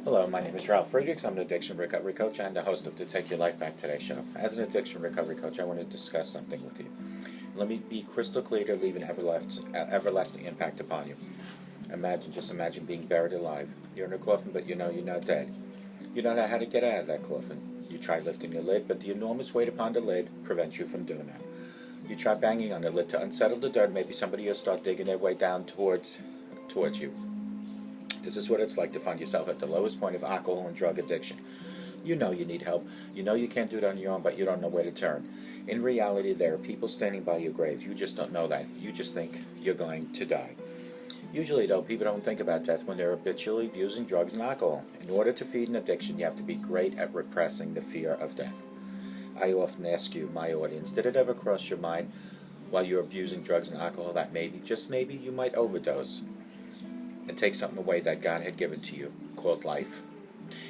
Hello, my name is Ralf Friedrichs. I'm an addiction recovery coach and the host of the Take Your Life Back Today show. As an addiction recovery coach, I want to discuss something with you. Let me be crystal clear to leave an everlasting impact upon you. Just imagine being buried alive. You're in a coffin, but you know you're not dead. You don't know how to get out of that coffin. You try lifting the lid, but the enormous weight upon the lid prevents you from doing that. You try banging on the lid to unsettle the dirt. Maybe somebody will start digging their way down towards you. This is what it's like to find yourself at the lowest point of alcohol and drug addiction. You know you need help. You know you can't do it on your own, but you don't know where to turn. In reality, there are people standing by your grave. You just don't know that. You just think you're going to die. Usually, though, people don't think about death when they're habitually abusing drugs and alcohol. In order to feed an addiction, you have to be great at repressing the fear of death. I often ask you, my audience, did it ever cross your mind while you're abusing drugs and alcohol that maybe, just maybe, you might overdose and take something away that God had given to you, called life?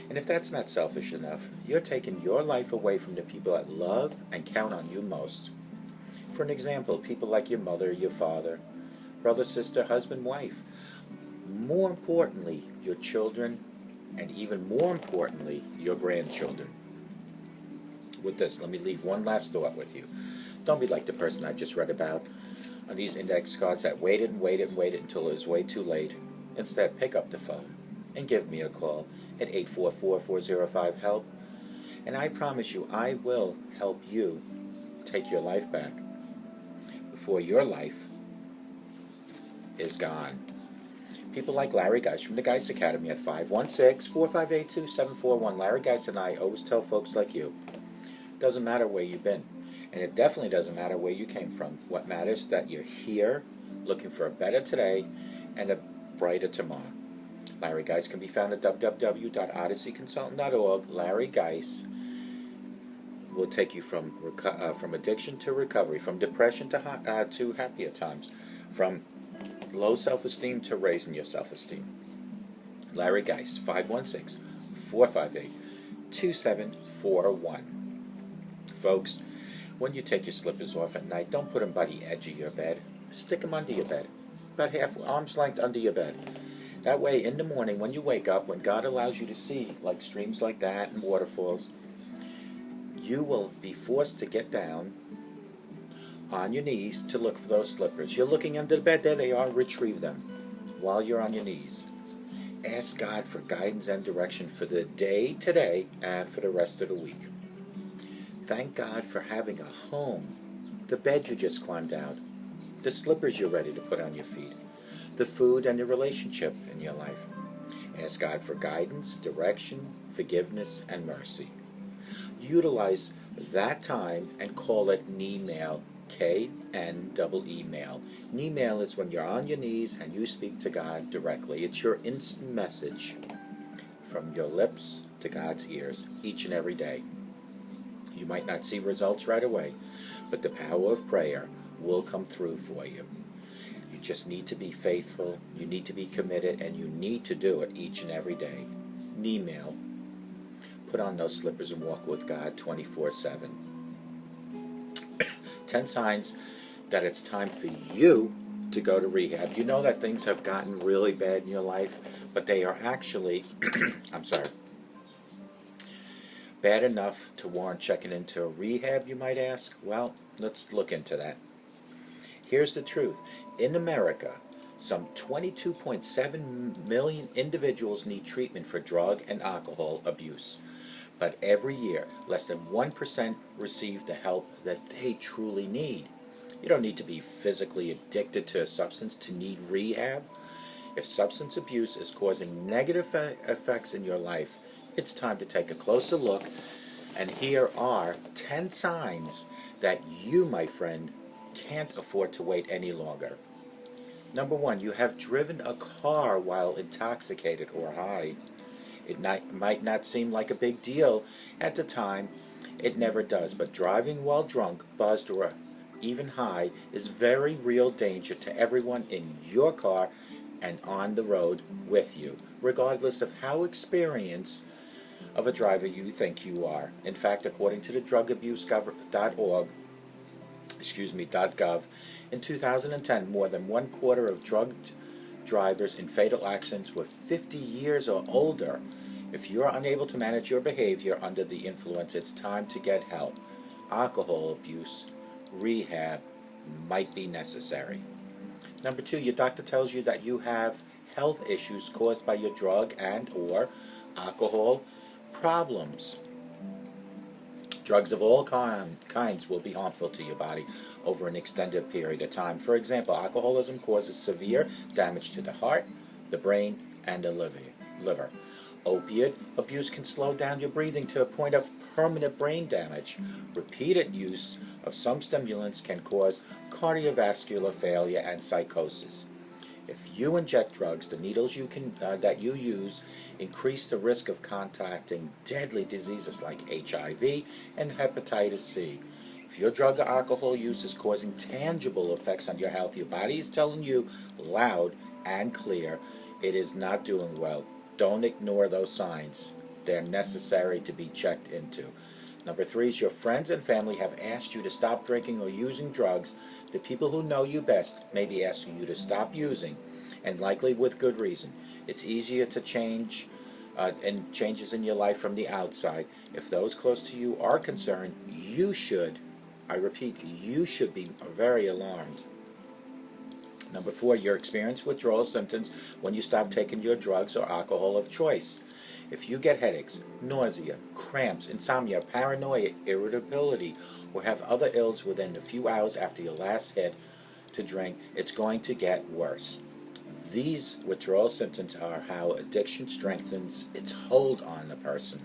And if that's not selfish enough, you're taking your life away from the people that love and count on you most. For an example, people like your mother, your father, brother, sister, husband, wife. More importantly, your children, and even more importantly, your grandchildren. With this, let me leave one last thought with you. Don't be like the person I just read about on these index cards that waited and waited and waited until it was way too late. Instead, pick up the phone and give me a call at 844-405-HELP. And I promise you, I will help you take your life back before your life is gone. People like Larry Geist from the Geist Academy at 516-458-2741. Larry Geist and I always tell folks like you, it doesn't matter where you've been, and it definitely doesn't matter where you came from. What matters is that you're here looking for a better today and a brighter tomorrow. Larry Geist can be found at www.odysseyconsultant.org. Larry Geist will take you from addiction to recovery, from depression to happier times, from low self-esteem to raising your self-esteem. Larry Geist, 516-458-2741. Folks, when you take your slippers off at night, don't put them by the edge of your bed. Stick them under your bed, about half arm's length under your bed. That way, in the morning, when you wake up, when God allows you to see like streams like that and waterfalls, you will be forced to get down on your knees to look for those slippers. You're looking under the bed, there they are, retrieve them while you're on your knees. Ask God for guidance and direction for the day today and for the rest of the week. Thank God for having a home, the bed you just climbed out, the slippers you're ready to put on your feet, the food and the relationship in your life. Ask God for guidance, direction, forgiveness, and mercy. Utilize that time and call it knee-mail, K-N-E-E-mail. Knee-mail is when you're on your knees and you speak to God directly. It's your instant message from your lips to God's ears each and every day. You might not see results right away, but the power of prayer will come through for you. You just need to be faithful, you need to be committed, and you need to do it each and every day. Knee-mail. Put on those slippers and walk with God 24/7. 10 signs that it's time for you to go to rehab. You know that things have gotten really bad in your life, but they are actually, bad enough to warrant checking into a rehab, you might ask? Well, let's look into that. Here's the truth. In America, some 22.7 million individuals need treatment for drug and alcohol abuse. But every year, less than 1% receive the help that they truly need. You don't need to be physically addicted to a substance to need rehab. If substance abuse is causing negative effects in your life, it's time to take a closer look. And here are 10 signs that you, my friend, can't afford to wait any longer. Number 1, you have driven a car while intoxicated or high. It might not seem like a big deal at the time. It never does. But driving while drunk, buzzed, or even high is very real danger to everyone in your car and on the road with you, regardless of how experienced of a driver you think you are. In fact, according to the drugabuse.org, .gov, in 2010, more than 1/4 of drug drivers in fatal accidents were 50 years or older. If you're unable to manage your behavior under the influence, it's time to get help. Alcohol abuse, rehab might be necessary. Number 2, your doctor tells you that you have health issues caused by your drug and or alcohol problems. Drugs of all kinds will be harmful to your body over an extended period of time. For example, alcoholism causes severe damage to the heart, the brain, and the liver. Opiate abuse can slow down your breathing to a point of permanent brain damage. Repeated use of some stimulants can cause cardiovascular failure and psychosis. If you inject drugs, the needles that you use increase the risk of contracting deadly diseases like HIV and hepatitis C. If your drug or alcohol use is causing tangible effects on your health, your body is telling you loud and clear it is not doing well. Don't ignore those signs. They're necessary to be checked into. Number 3 is your friends and family have asked you to stop drinking or using drugs. The people who know you best may be asking you to stop using, and likely with good reason. It's easier to change and changes in your life from the outside. If those close to you are concerned, you should, I repeat, you should be very alarmed. Number 4, your experience withdrawal symptoms when you stop taking your drugs or alcohol of choice. If you get headaches, nausea, cramps, insomnia, paranoia, irritability, or have other ills within a few hours after your last hit to drink, it's going to get worse. These withdrawal symptoms are how addiction strengthens its hold on a person.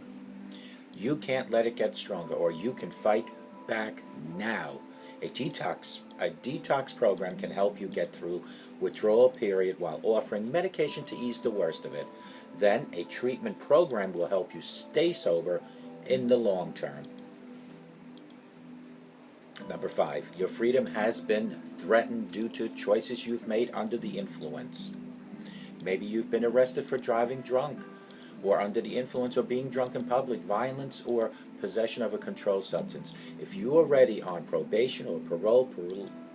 You can't let it get stronger, or you can fight back now. A detox program can help you get through withdrawal period while offering medication to ease the worst of it. Then a treatment program will help you stay sober in the long term. Number 5, your freedom has been threatened due to choices you've made under the influence. Maybe you've been arrested for driving drunk, or under the influence, or being drunk in public, violence, or possession of a controlled substance. If you are already on probation or parole,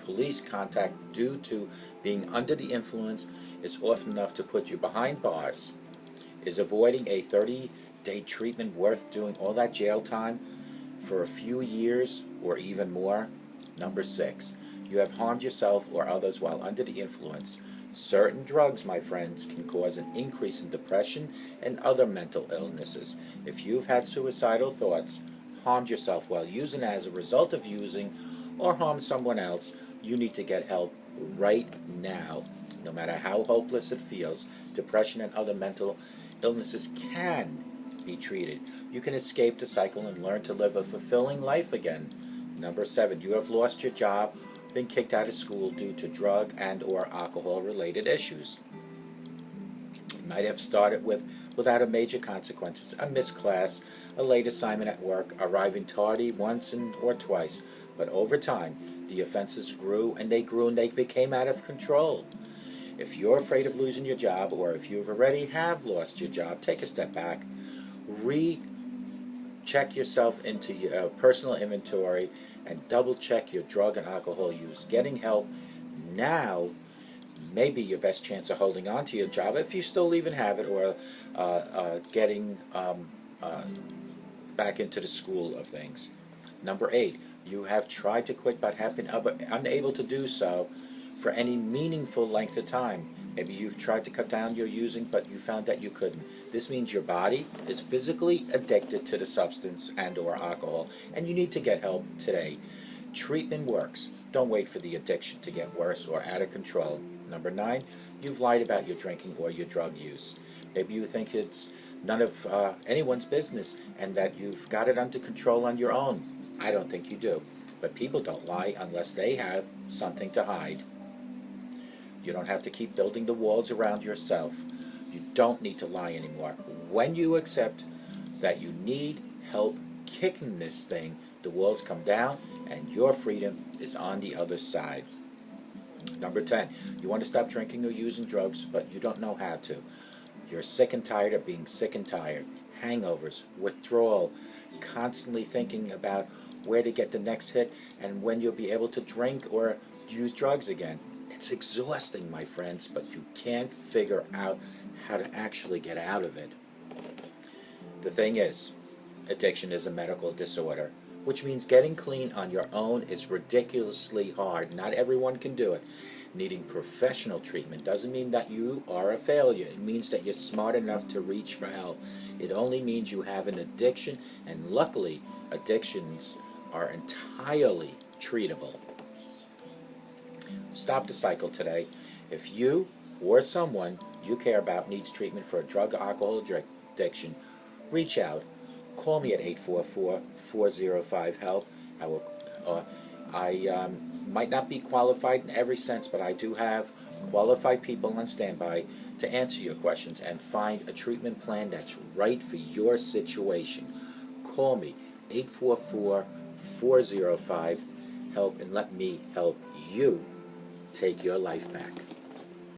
police contact due to being under the influence is often enough to put you behind bars. Is avoiding a 30-day treatment worth doing all that jail time for a few years or even more? Number 6, you have harmed yourself or others while under the influence. Certain drugs, my friends, can cause an increase in depression and other mental illnesses. If you've had suicidal thoughts, harmed yourself while using as a result of using, or harmed someone else, you need to get help right now. No matter how hopeless it feels, depression and other mental illnesses can be treated. You can escape the cycle and learn to live a fulfilling life again. Number 7, you have lost your job, been kicked out of school due to drug and or alcohol related issues. You might have started without a major consequences, a missed class, a late assignment at work, arriving tardy once or twice, but over time the offenses grew and they became out of control. If you're afraid of losing your job, or if you already have lost your job, take a step back, check yourself into your personal inventory, and double check your drug and alcohol use. Getting help now may be your best chance of holding on to your job if you still even have it, or getting back into the school of things. Number 8, you have tried to quit but have been unable to do so for any meaningful length of time. Maybe you've tried to cut down your using, but you found that you couldn't. This means your body is physically addicted to the substance and or alcohol, and you need to get help today. Treatment works. Don't wait for the addiction to get worse or out of control. Number 9, you've lied about your drinking or your drug use. Maybe you think it's none of anyone's business and that you've got it under control on your own. I don't think you do. But people don't lie unless they have something to hide. You don't have to keep building the walls around yourself. You don't need to lie anymore. When you accept that you need help kicking this thing, the walls come down and your freedom is on the other side. Number 10, you want to stop drinking or using drugs, but you don't know how to. You're sick and tired of being sick and tired. Hangovers, withdrawal, constantly thinking about where to get the next hit and when you'll be able to drink or use drugs again. It's exhausting, my friends, but you can't figure out how to actually get out of it. The thing is, addiction is a medical disorder, which means getting clean on your own is ridiculously hard. Not everyone can do it. Needing professional treatment doesn't mean that you are a failure. It means that you're smart enough to reach for help. It only means you have an addiction, and luckily, addictions are entirely treatable. Stop the cycle today. If you or someone you care about needs treatment for a drug or alcohol addiction, reach out. Call me at 844-405-HELP. I might not be qualified in every sense, but I do have qualified people on standby to answer your questions and find a treatment plan that's right for your situation. Call me, 844-405-HELP, and let me help you take your life back.